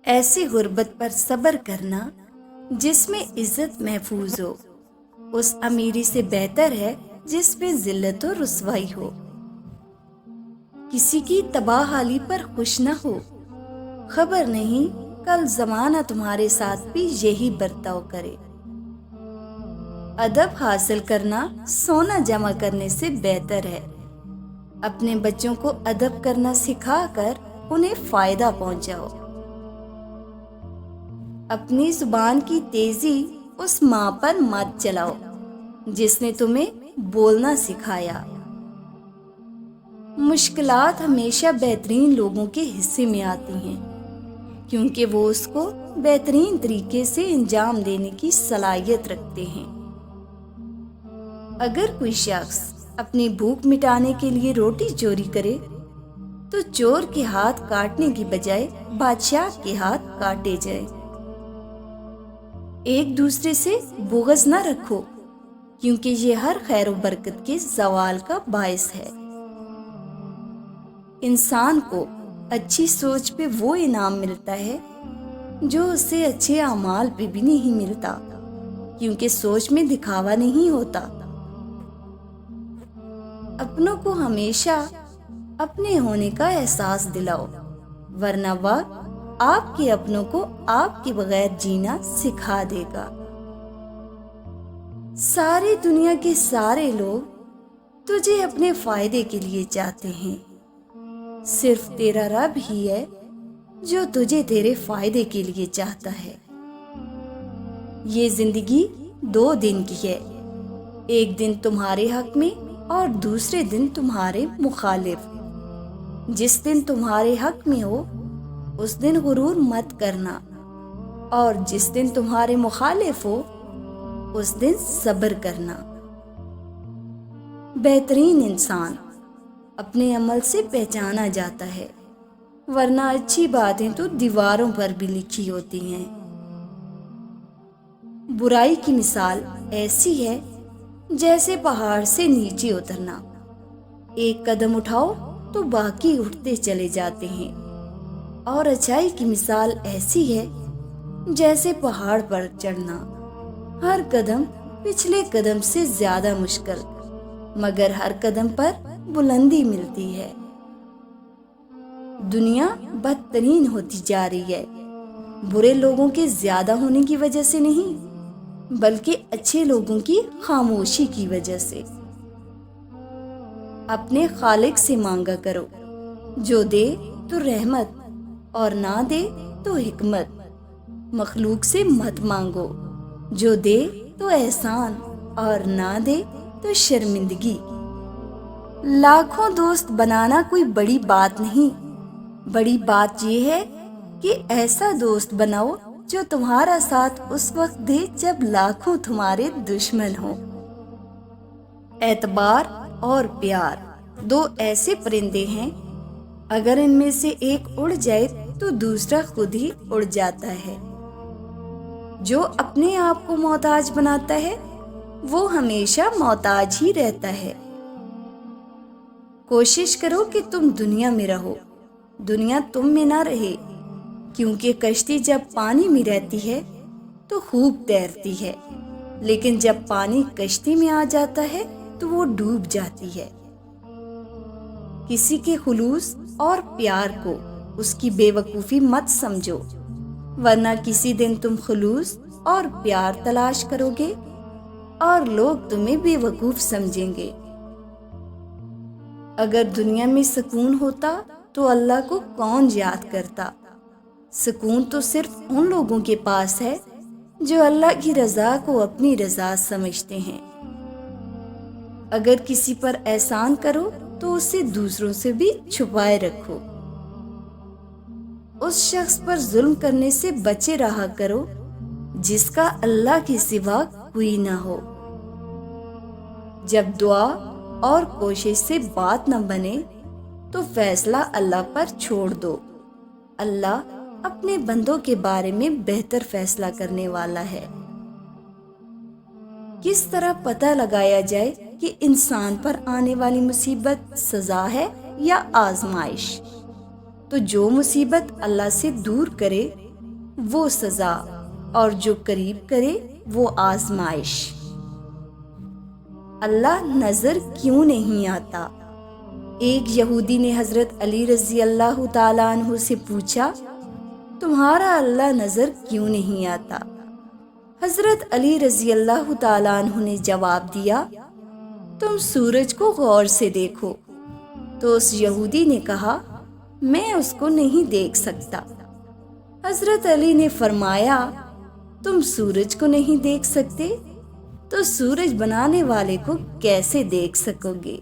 ایسی غربت پر صبر کرنا جس میں عزت محفوظ ہو اس امیری سے بہتر ہے جس میں ذلت و رسوائی ہو۔ کسی کی تباہ حالی پر خوش نہ ہو، خبر نہیں کل زمانہ تمہارے ساتھ بھی یہی برتاؤ کرے۔ ادب حاصل کرنا سونا جمع کرنے سے بہتر ہے۔ اپنے بچوں کو ادب کرنا سکھا کر انہیں فائدہ پہنچاؤ۔ اپنی زبان کی تیزی اس ماں پر مت چلاؤ جس نے تمہیں بولنا سکھایا۔ مشکلات ہمیشہ بہترین لوگوں کے حصے میں آتی ہیں کیونکہ وہ اس کو بہترین طریقے سے انجام دینے کی صلاحیت رکھتے ہیں۔ اگر کوئی شخص اپنی بھوک مٹانے کے لیے روٹی چوری کرے تو چور کے ہاتھ کاٹنے کی بجائے بادشاہ کے ہاتھ کاٹے جائیں۔ ایک دوسرے سے بغض نہ رکھو کیونکہ یہ ہر خیر و برکت کے زوال کا باعث ہے۔ انسان کو اچھی سوچ پہ وہ انعام ملتا ہے جو اسے اچھے اعمال پہ بھی نہیں ملتا، کیونکہ سوچ میں دکھاوا نہیں ہوتا۔ اپنوں کو ہمیشہ اپنے ہونے کا احساس دلاؤ، ورنہ وقت آپ کے اپنوں کو آپ کے بغیر جینا سکھا دے گا۔ ساری دنیا کے سارے لوگ تجھے اپنے فائدے کے لیے چاہتے ہیں، صرف تیرا رب ہی ہے جو تجھے تیرے فائدے کے لیے چاہتا ہے۔ یہ زندگی 2 دن کی ہے، ایک دن تمہارے حق میں اور دوسرے دن تمہارے مخالف۔ جس دن تمہارے حق میں ہو اس دن غرور مت کرنا، اور جس دن تمہارے مخالف ہو اس دن صبر کرنا۔ بہترین انسان اپنے عمل سے پہچانا جاتا ہے، ورنہ اچھی باتیں تو دیواروں پر بھی لکھی ہوتی ہیں۔ برائی کی مثال ایسی ہے جیسے پہاڑ سے نیچے اترنا، ایک قدم اٹھاؤ تو باقی اٹھتے چلے جاتے ہیں، اور اچھائی کی مثال ایسی ہے جیسے پہاڑ پر چڑھنا، ہر قدم پچھلے قدم سے زیادہ مشکل، مگر ہر قدم پر بلندی ملتی ہے۔ دنیا بدترین ہوتی جا رہی ہے، برے لوگوں کے زیادہ ہونے کی وجہ سے نہیں بلکہ اچھے لوگوں کی خاموشی کی وجہ سے۔ اپنے خالق سے مانگا کرو، جو دے تو رحمت اور نہ دے تو حکمت۔ مخلوق سے مت مانگو، جو دے تو احسان اور نہ دے تو شرمندگی۔ لاکھوں دوست بنانا کوئی بڑی بات نہیں، بڑی بات یہ ہے کہ ایسا دوست بناؤ جو تمہارا ساتھ اس وقت دے جب لاکھوں تمہارے دشمن ہوں۔ اعتبار اور پیار 2 ایسے پرندے ہیں، اگر ان میں سے ایک اڑ جائے تو دوسرا خود ہی اڑ جاتا ہے۔ جو اپنے آپ کو محتاج بناتا ہے وہ ہمیشہ محتاج ہی رہتا ہے۔ کوشش کرو کہ تم دنیا میں رہو، دنیا تم میں نہ رہے، کیونکہ کشتی جب پانی میں رہتی ہے تو خوب تیرتی ہے، لیکن جب پانی کشتی میں آ جاتا ہے تو وہ ڈوب جاتی ہے۔ کسی کے خلوص اور پیار کو اس کی بے وقوفی مت سمجھو، ورنہ کسی دن تم خلوص اور پیار تلاش کرو گے اور لوگ تمہیں بے وقوف سمجھیں گے۔ اگر دنیا میں سکون ہوتا تو اللہ کو کون یاد کرتا؟ سکون تو صرف ان لوگوں کے پاس ہے جو اللہ کی رضا کو اپنی رضا سمجھتے ہیں۔ اگر کسی پر احسان کرو تو اسے دوسروں سے بھی چھپائے رکھو۔ اس شخص پر ظلم کرنے سے بچے رہا کرو جس کا اللہ کے سوا کوئی نہ ہو۔ جب دعا اور کوشش سے بات نہ بنے تو فیصلہ اللہ پر چھوڑ دو، اللہ اپنے بندوں کے بارے میں بہتر فیصلہ کرنے والا ہے۔ کس طرح پتہ لگایا جائے کہ انسان پر آنے والی مصیبت سزا ہے یا آزمائش؟ تو جو مصیبت اللہ سے دور کرے وہ سزا، اور جو قریب کرے وہ آزمائش۔ اللہ نظر کیوں نہیں آتا؟ ایک یہودی نے حضرت علی رضی اللہ تعالیٰ عنہ سے پوچھا، تمہارا اللہ نظر کیوں نہیں آتا؟ حضرت علی رضی اللہ تعالیٰ عنہ نے جواب دیا، تم سورج کو غور سے دیکھو۔ تو اس یہودی نے کہا، میں اس کو نہیں دیکھ سکتا۔ حضرت علی نے فرمایا، تم سورج کو نہیں دیکھ سکتے تو سورج بنانے والے کو کیسے دیکھ سکو گے؟